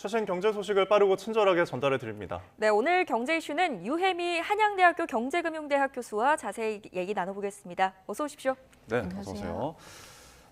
최신 경제 소식을 빠르고 친절하게 전달해 드립니다. 네, 오늘 경제 이슈는 유혜미 한양대학교 경제금융대학 교수와 자세히 얘기 나눠보겠습니다. 어서 오십시오. 네, 어서 오세요.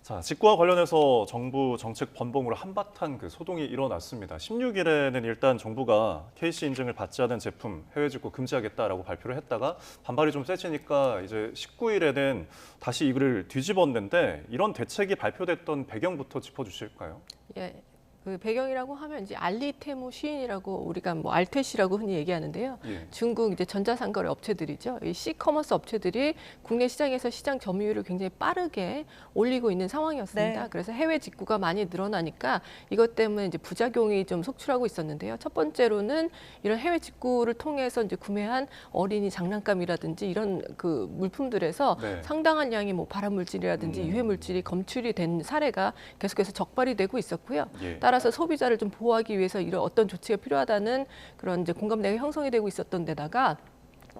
자, 직구와 관련해서 정부 정책 번복으로 한바탕 소동이 일어났습니다. 16일에는 일단 정부가 KC 인증을 받지 않은 제품 해외 직구 금지하겠다라고 발표를 했다가 반발이 좀 세지니까 이제 19일에는 다시 이거를 뒤집었는데 이런 대책이 발표됐던 배경부터 짚어주실까요? 예. 그 배경이라고 하면 이제 알리테모 시인이라고 우리가 뭐 알테시라고 흔히 얘기하는데요. 예. 중국 이제 전자상거래 업체들이죠. 이 시커머스 업체들이 국내 시장에서 시장 점유율을 굉장히 빠르게 올리고 있는 상황이었습니다. 네. 그래서 해외 직구가 많이 늘어나니까 이것 때문에 이제 부작용이 좀 속출하고 있었는데요. 첫 번째로는 이런 해외 직구를 통해서 이제 구매한 어린이 장난감이라든지 이런 그 물품들에서 네. 상당한 양의 뭐 발암 물질이라든지 유해 물질이 검출이 된 사례가 계속해서 적발이 되고 있었고요. 예. 따라서 소비자를 좀 보호하기 위해서 이런 어떤 조치가 필요하다는 그런 이제 공감대가 형성이 되고 있었던 데다가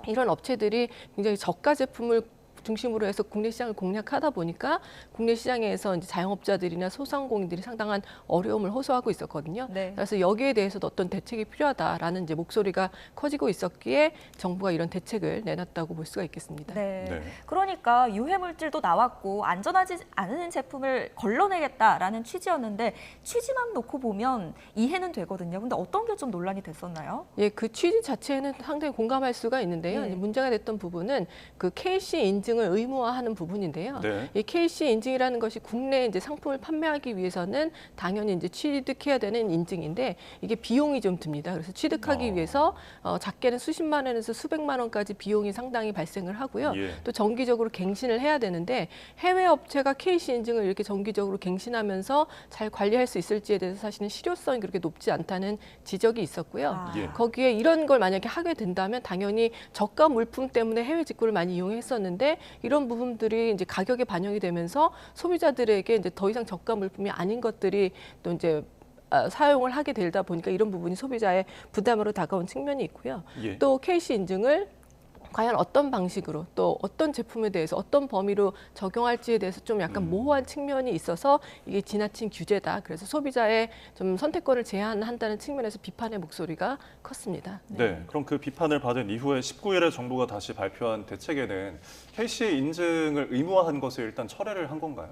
이런 업체들이 굉장히 저가 제품을 중심으로 해서 국내 시장을 공략하다 보니까 국내 시장에서 이제 자영업자들이나 소상공인들이 상당한 어려움을 호소하고 있었거든요. 네. 그래서 여기에 대해서도 어떤 대책이 필요하다라는 이제 목소리가 커지고 있었기에 정부가 이런 대책을 내놨다고 볼 수가 있겠습니다. 네. 네. 그러니까 유해 물질도 나왔고 안전하지 않은 제품을 걸러내겠다라는 취지였는데 취지만 놓고 보면 이해는 되거든요. 근데 어떤 게 좀 논란이 됐었나요? 예, 그 취지 자체는 상당히 공감할 수가 있는데요. 네. 이제 문제가 됐던 부분은 그 KC 인증을 의무화하는 부분인데요. 네. 이 KC 인증이라는 것이 국내 이제 상품을 판매하기 위해서는 당연히 이제 취득해야 되는 인증인데 이게 비용이 좀 듭니다. 그래서 취득하기 위해서 작게는 수십만 원에서 수백만 원까지 비용이 상당히 발생을 하고요. 예. 또 정기적으로 갱신을 해야 되는데 해외 업체가 KC 인증을 이렇게 정기적으로 갱신하면서 잘 관리할 수 있을지에 대해서 사실은 실효성이 그렇게 높지 않다는 지적이 있었고요. 아. 예. 거기에 이런 걸 만약에 하게 된다면 당연히 저가 물품 때문에 해외 직구를 많이 이용했었는데 이런 부분들이 이제 가격에 반영이 되면서 소비자들에게 이제 더 이상 저가 물품이 아닌 것들이 또 이제 사용을 하게 되다 보니까 이런 부분이 소비자의 부담으로 다가온 측면이 있고요. 예. 또 KC 인증을 과연 어떤 방식으로 또 어떤 제품에 대해서 어떤 범위로 적용할지에 대해서 좀 약간 모호한 측면이 있어서 이게 지나친 규제다. 그래서 소비자의 좀 선택권을 제한한다는 측면에서 비판의 목소리가 컸습니다. 네, 그럼 그 비판을 받은 이후에 19일에 정부가 다시 발표한 대책에는 KC 인증을 의무화한 것을 일단 철회를 한 건가요?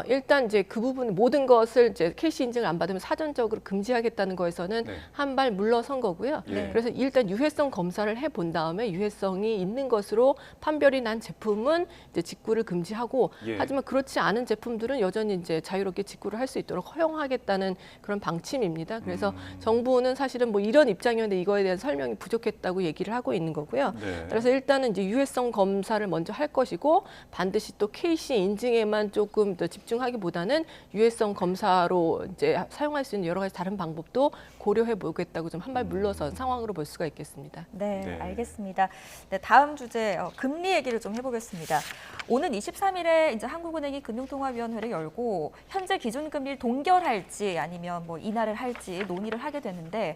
일단 이제 그 부분 모든 것을 이제 KC 인증을 안 받으면 사전적으로 금지하겠다는 거에서는 네. 한 발 물러선 거고요. 예. 그래서 일단 유해성 검사를 해본 다음에 유해성이 있는 것으로 판별이 난 제품은 이제 직구를 금지하고 예. 하지만 그렇지 않은 제품들은 여전히 이제 자유롭게 직구를 할 수 있도록 허용하겠다는 그런 방침입니다. 그래서 정부는 사실은 뭐 이런 입장이었는데 이거에 대한 설명이 부족했다고 얘기를 하고 있는 거고요. 네. 그래서 일단은 이제 유해성 검사를 먼저 할 것이고 반드시 또 KC 인증에만 조금 더 집중하기보다는 유해성 검사로 이제 사용할 수 있는 여러 가지 다른 방법도 고려해 보겠다고 좀 한 발 물러선 상황으로 볼 수가 있겠습니다. 네, 네. 알겠습니다. 네, 다음 주제 금리 얘기를 좀 해보겠습니다. 오는 23일에 이제 한국은행이 금융통화위원회를 열고 현재 기준금리를 동결할지 아니면 뭐 인하를 할지 논의를 하게 되는데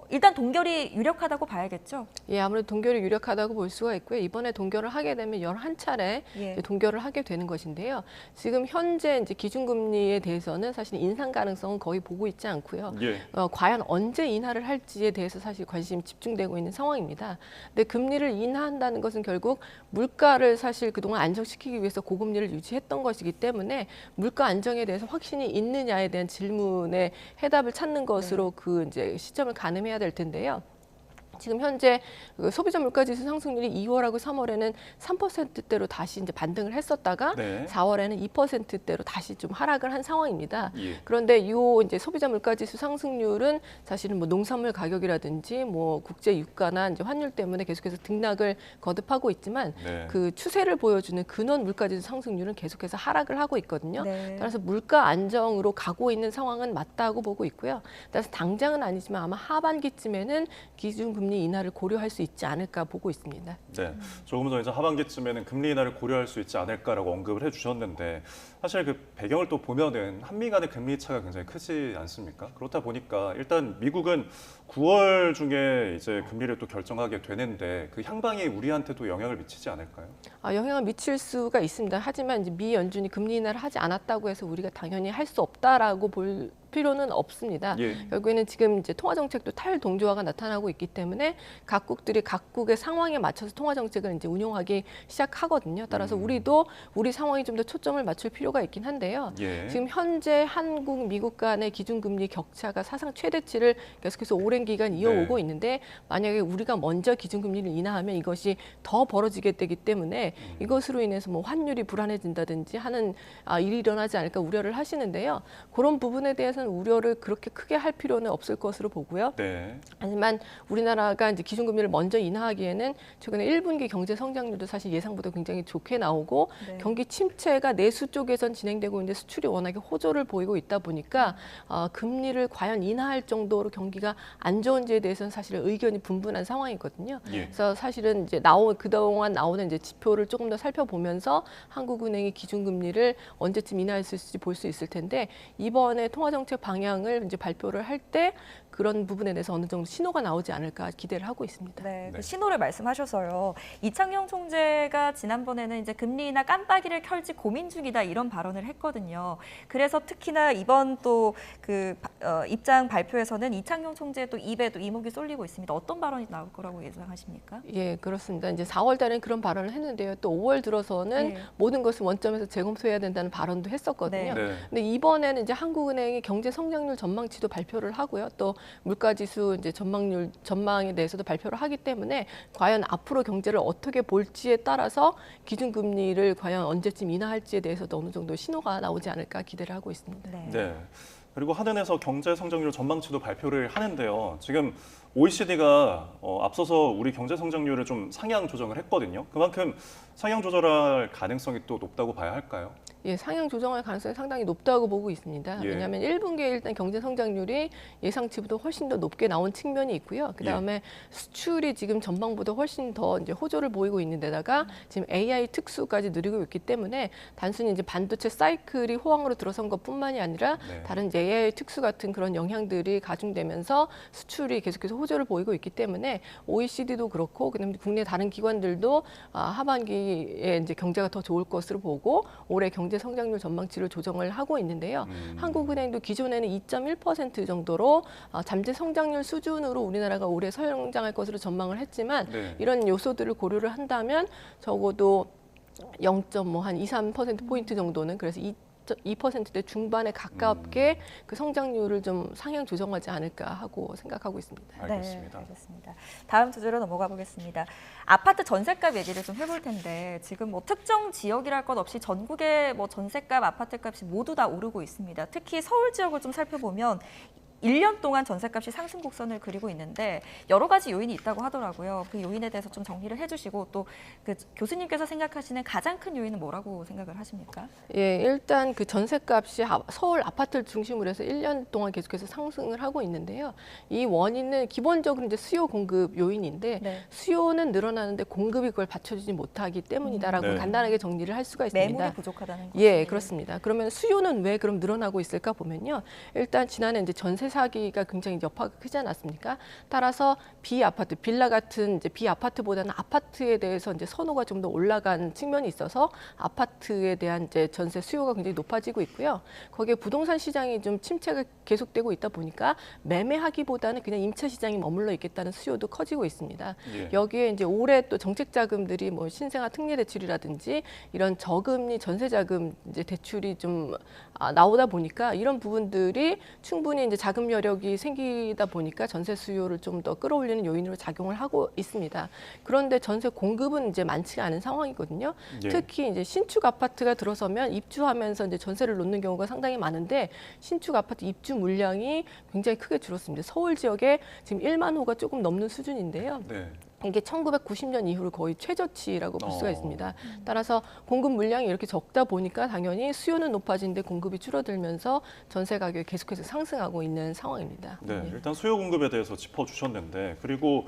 일단 동결이 유력하다고 봐야겠죠? 예, 아무래도 동결이 유력하다고 볼 수가 있고요. 이번에 동결을 하게 되면 11차례 예. 이제 동결을 하게 되는 것인데요. 지금 현재 이제 기준금리에 대해서는 사실 인상 가능성은 거의 보고 있지 않고요. 예. 과연 언제 인하를 할지에 대해서 사실 관심이 집중되고 있는 상황입니다. 근데 금리를 인하한다는 것은 결국 물가를 사실 그동안 안정시키기 위해서 고금리를 유지했던 것이기 때문에 물가 안정에 대해서 확신이 있느냐에 대한 질문에 해답을 찾는 것으로 그 이제 시점을 가늠해야 될 텐데요. 지금 현재 소비자 물가지수 상승률이 2월하고 3월에는 3%대로 다시 이제 반등을 했었다가 네. 4월에는 2%대로 다시 좀 하락을 한 상황입니다. 예. 그런데 이 이제 소비자 물가지수 상승률은 사실은 뭐 농산물 가격이라든지 뭐 국제 유가나 이제 환율 때문에 계속해서 등락을 거듭하고 있지만 네. 그 추세를 보여주는 근원 물가지수 상승률은 계속해서 하락을 하고 있거든요. 네. 따라서 물가 안정으로 가고 있는 상황은 맞다고 보고 있고요. 따라서 당장은 아니지만 아마 하반기쯤에는 기준금리 인하를 고려할 수 있지 않을까 보고 있습니다. 네, 조금 전 이제 하반기쯤에는 금리 인하를 고려할 수 있지 않을까라고 언급을 해주셨는데 사실 그 배경을 또 보면은 한미 간의 금리 차가 굉장히 크지 않습니까? 그렇다 보니까 일단 미국은 9월 중에 이제 금리를 또 결정하게 되는데 그 향방이 우리한테도 영향을 미치지 않을까요? 영향을 미칠 수가 있습니다. 하지만 이제 미 연준이 금리 인하를 하지 않았다고 해서 우리가 당연히 할 수 없다라고 필요는 없습니다. 예. 결국에는 지금 이제 통화 정책도 탈동조화가 나타나고 있기 때문에 각국들이 각국의 상황에 맞춰서 통화 정책을 이제 운용하기 시작하거든요. 따라서 우리도 우리 상황에 좀 더 초점을 맞출 필요가 있긴 한데요. 예. 지금 현재 한국, 미국 간의 기준금리 격차가 사상 최대치를 계속해서 오랜 기간 이어오고 네. 있는데 만약에 우리가 먼저 기준금리를 인하하면 이것이 더 벌어지게 되기 때문에 이것으로 인해서 뭐 환율이 불안해진다든지 하는 일이 일어나지 않을까 우려를 하시는데요. 그런 부분에 대해서는 우려를 그렇게 크게 할 필요는 없을 것으로 보고요. 네. 하지만 우리나라가 이제 기준금리를 먼저 인하하기에는 최근에 1분기 경제 성장률도 사실 예상보다 굉장히 좋게 나오고 네. 경기 침체가 내수 쪽에선 진행되고 있는데 수출이 워낙에 호조를 보이고 있다 보니까 금리를 과연 인하할 정도로 경기가 안 좋은지에 대해서는 사실 의견이 분분한 상황이거든요. 예. 그래서 사실은 이제 그동안 나오는 이제 지표를 조금 더 살펴보면서 한국은행이 기준금리를 언제쯤 인하할 수 있을지 볼 수 있을 텐데 이번에 통화정책 방향을 이제 발표를 할 때 그런 부분에 대해서 어느 정도 신호가 나오지 않을까 기대를 하고 있습니다. 네, 네. 그 신호를 말씀하셔서요. 이창용 총재가 지난번에는 이제 금리나 깜빡이를 켤지 고민 중이다 이런 발언을 했거든요. 그래서 특히나 이번 또 그 입장 발표에서는 이창용 총재 또 입에 또 이목이 쏠리고 있습니다. 어떤 발언이 나올 거라고 예상하십니까? 예, 그렇습니다. 이제 4월 달에는 그런 발언을 했는데요. 또 5월 들어서는 네. 모든 것을 원점에서 재검토해야 된다는 발언도 했었거든요. 네. 네. 근데 이번에는 이제 한국은행이 경제 성장률 전망치도 발표를 하고요. 또 물가지수 이제 전망에 대해서도 발표를 하기 때문에 과연 앞으로 경제를 어떻게 볼지에 따라서 기준금리를 과연 언제쯤 인하할지에 대해서도 어느 정도 신호가 나오지 않을까 기대를 하고 있습니다. 네. 네. 그리고 한은에서 경제 성장률 전망치도 발표를 하는데요. 지금 OECD가 앞서서 우리 경제 성장률을 좀 상향 조정을 했거든요. 그만큼 상향 조절할 가능성이 또 높다고 봐야 할까요? 예, 상향 조정할 가능성이 상당히 높다고 보고 있습니다. 예. 왜냐하면 1분기에 일단 경제 성장률이 예상치보다 훨씬 더 높게 나온 측면이 있고요. 그다음에 수출이 지금 전망보다 훨씬 더 이제 호조를 보이고 있는 데다가 지금 AI 특수까지 누리고 있기 때문에 단순히 이제 반도체 사이클이 호황으로 들어선 것뿐만이 아니라 네. 다른 이제 AI 특수 같은 그런 영향들이 가중되면서 수출이 계속해서 호조를 보이고 있기 때문에 OECD도 그렇고 그다음에 국내 다른 기관들도 하반기에 이제 경제가 더 좋을 것으로 보고 올해 경제 성장률 전망치를 조정을 하고 있는데요. 한국은행도 기존에는 2.1% 정도로 잠재 성장률 수준으로 우리나라가 올해 성장할 것으로 전망을 했지만 네. 이런 요소들을 고려를 한다면 적어도 0.한 2, 3%포인트 정도는 그래서 2%대 중반에 가깝게 그 성장률을 좀 상향 조정하지 않을까 하고 생각하고 있습니다. 알겠습니다. 네, 알겠습니다. 다음 주제로 넘어가 보겠습니다. 아파트 전셋값 얘기를 좀 해볼 텐데 지금 뭐 특정 지역이랄 것 없이 전국의 뭐 전셋값, 아파트값이 모두 다 오르고 있습니다. 특히 서울 지역을 좀 살펴보면 1년 동안 전셋값이 상승 곡선을 그리고 있는데 여러 가지 요인이 있다고 하더라고요. 그 요인에 대해서 좀 정리를 해주시고 또 그 교수님께서 생각하시는 가장 큰 요인은 뭐라고 생각을 하십니까? 예, 일단 그 전셋값이 서울 아파트를 중심으로 해서 1년 동안 계속해서 상승을 하고 있는데요. 이 원인은 기본적으로 이제 수요 공급 요인인데 네. 수요는 늘어나는데 공급이 그걸 받쳐주지 못하기 때문이다라고 네. 간단하게 정리를 할 수가 있습니다. 매물이 부족하다는 거죠. 예, 그렇습니다. 그러면 수요는 왜 그럼 늘어나고 있을까 보면요. 일단 지난해 이제 전세 사기가 굉장히 여파가 크지 않았습니까? 따라서 비아파트, 빌라 같은 이제 비아파트보다는 아파트에 대해서 이제 선호가 좀 더 올라간 측면이 있어서 아파트에 대한 이제 전세 수요가 굉장히 높아지고 있고요. 거기에 부동산 시장이 좀 침체가 계속되고 있다 보니까 매매하기보다는 그냥 임차 시장이 머물러 있겠다는 수요도 커지고 있습니다. 예. 여기에 이제 올해 또 정책 자금들이 뭐 신생아 특례 대출이라든지 이런 저금리 전세 자금 이제 대출이 좀 나오다 보니까 이런 부분들이 충분히 이제 자금 여력이 생기다 보니까 전세 수요를 좀 더 끌어올리는 요인으로 작용을 하고 있습니다. 그런데 전세 공급은 이제 많지가 않은 상황이거든요. 예. 특히 이제 신축 아파트가 들어서면 입주하면서 이제 전세를 놓는 경우가 상당히 많은데 신축 아파트 입주 물량이 굉장히 크게 줄었습니다. 서울 지역에 지금 1만 호가 조금 넘는 수준인데요. 네. 이게 1990년 이후로 거의 최저치라고 볼 수가 어. 있습니다. 따라서 공급 물량이 이렇게 적다 보니까 당연히 수요는 높아지는데 공급이 줄어들면서 전세 가격이 계속해서 상승하고 있는 상황입니다. 네, 예. 일단 수요 공급에 대해서 짚어주셨는데 그리고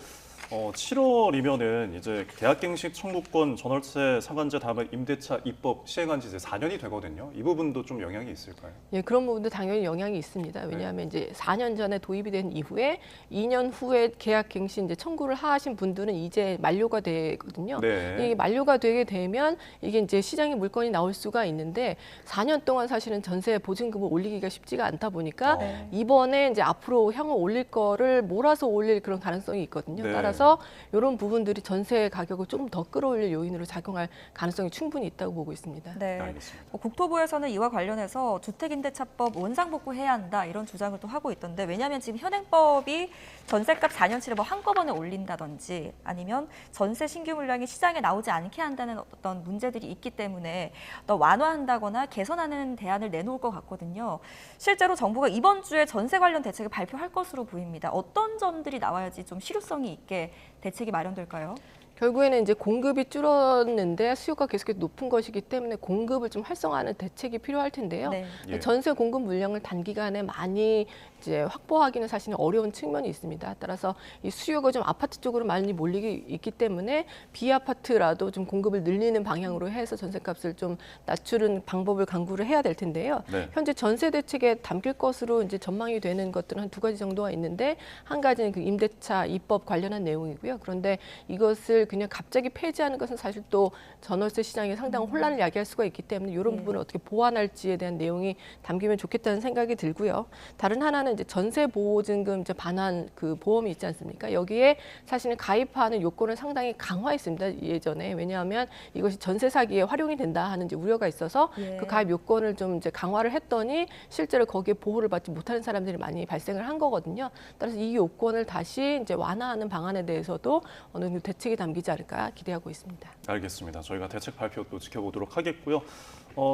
7월이면은 이제 계약갱신 청구권, 전월세 상한제 다음에 임대차 입법 시행한 지 이제 4년이 되거든요. 이 부분도 좀 영향이 있을까요? 예, 그런 부분도 당연히 영향이 있습니다. 왜냐하면 이제 4년 전에 도입이 된 이후에 2년 후에 계약갱신 이제 청구를 하신 분들은 이제 만료가 되거든요. 네. 이게 만료가 되게 되면 이게 이제 시장에 물건이 나올 수가 있는데 4년 동안 사실은 전세 보증금을 올리기가 쉽지가 않다 보니까 네. 이번에 이제 앞으로 향후 올릴 거를 몰아서 올릴 그런 가능성이 있거든요. 네. 따라서 이런 부분들이 전세 가격을 조금 더 끌어올릴 요인으로 작용할 가능성이 충분히 있다고 보고 있습니다. 네. 알겠습니다. 국토부에서는 이와 관련해서 주택임대차법 원상복구해야 한다 이런 주장을 또 하고 있던데 왜냐하면 지금 현행법이 전세값 4년치를 뭐 한꺼번에 올린다든지 아니면 전세 신규 물량이 시장에 나오지 않게 한다는 어떤 문제들이 있기 때문에 더 완화한다거나 개선하는 대안을 내놓을 것 같거든요. 실제로 정부가 이번 주에 전세 관련 대책을 발표할 것으로 보입니다. 어떤 점들이 나와야지 좀 실효성이 있게 대책이 마련될까요? 결국에는 이제 공급이 줄었는데 수요가 계속해서 높은 것이기 때문에 공급을 좀 활성화하는 대책이 필요할 텐데요. 네. 예. 전세 공급 물량을 단기간에 많이 이제 확보하기는 사실은 어려운 측면이 있습니다. 따라서 이 수요가 좀 아파트 쪽으로 많이 몰리기 있기 때문에 비아파트라도 좀 공급을 늘리는 방향으로 해서 전세값을 좀 낮추는 방법을 강구를 해야 될 텐데요. 네. 현재 전세 대책에 담길 것으로 이제 전망이 되는 것들은 한 두 가지 정도가 있는데 한 가지는 그 임대차 입법 관련한 내용이고요. 그런데 이것을 그냥 갑자기 폐지하는 것은 사실 또 전월세 시장에 상당한 혼란을 야기할 수가 있기 때문에 이런 부분을 어떻게 보완할지에 대한 내용이 담기면 좋겠다는 생각이 들고요. 다른 하나는 이제 전세 보증금 이제 반환 그 보험이 있지 않습니까? 여기에 사실은 가입하는 요건을 상당히 강화했습니다. 예전에 왜냐하면 이것이 전세 사기에 활용이 된다 하는 이제 우려가 있어서 예. 그 가입 요건을 좀 이제 강화를 했더니 실제로 거기에 보호를 받지 못하는 사람들이 많이 발생을 한 거거든요. 따라서 이 요건을 다시 이제 완화하는 방안에 대해서도 어느 정도 대책이 담기지 않을까 기대하고 있습니다. 알겠습니다. 저희가 대책 발표 또 지켜보도록 하겠고요.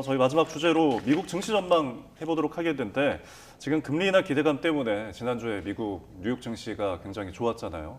저희 마지막 주제로 미국 증시 전망 해보도록 하겠는데 지금 금리 인하 기대감 때문에 지난주에 미국 뉴욕 증시가 굉장히 좋았잖아요.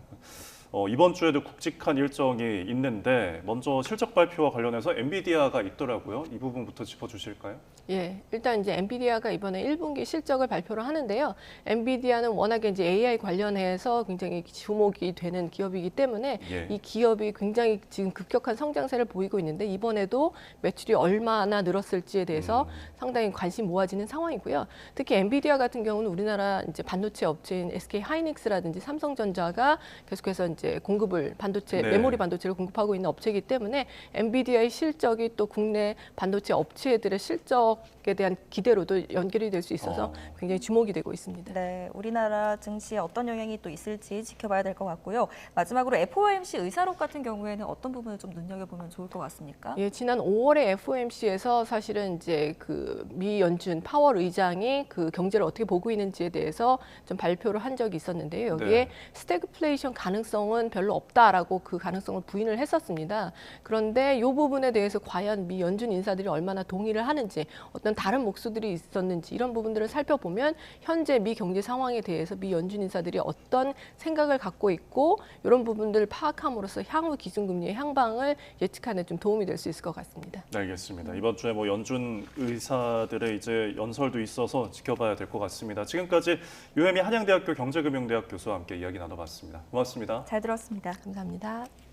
이번 주에도 굵직한 일정이 있는데 먼저 실적 발표와 관련해서 엔비디아가 있더라고요. 이 부분부터 짚어주실까요? 예, 일단 이제 엔비디아가 이번에 1분기 실적을 발표를 하는데요. 엔비디아는 워낙에 이제 AI 관련해서 굉장히 주목이 되는 기업이기 때문에 예. 이 기업이 굉장히 지금 급격한 성장세를 보이고 있는데 이번에도 매출이 얼마나 늘었을지에 대해서 상당히 관심 모아지는 상황이고요. 특히 엔비디아 같은 경우는 우리나라 이제 반도체 업체인 SK 하이닉스라든지 삼성전자가 계속해서 이제 공급을 반도체 네. 메모리 반도체를 공급하고 있는 업체이기 때문에 엔비디아의 실적이 또 국내 반도체 업체들의 실적에 대한 기대로도 연결이 될 수 있어서 굉장히 주목이 되고 있습니다. 네, 우리나라 증시에 어떤 영향이 또 있을지 지켜봐야 될 것 같고요. 마지막으로 FOMC 의사록 같은 경우에는 어떤 부분을 좀 눈여겨보면 좋을 것 같습니까? 예, 지난 5월에 FOMC에서 사실은 이제 그 미 연준 파월 의장이 그 경제를 어떻게 보고 있는지에 대해서 좀 발표를 한 적이 있었는데요. 여기에 네. 스태그플레이션 가능성은 별로 없다라고 그 가능성을 부인을 했었습니다. 그런데 이 부분에 대해서 과연 미 연준 인사들이 얼마나 동의를 하는지 어떤 다른 목소들이 있었는지 이런 부분들을 살펴보면 현재 미 경제 상황에 대해서 미 연준 인사들이 어떤 생각을 갖고 있고 이런 부분들을 파악함으로써 향후 기준금리의 향방을 예측하는 좀 도움이 될 수 있을 것 같습니다. 알겠습니다. 이번 주에 뭐 연준 의사들의 이제 연설도 있어서 지켜봐야 될 것 같습니다. 지금까지 유혜미 한양대학교 경제금융대학 교수와 함께 이야기 나눠봤습니다. 고맙습니다. 잘 들었습니다. 감사합니다.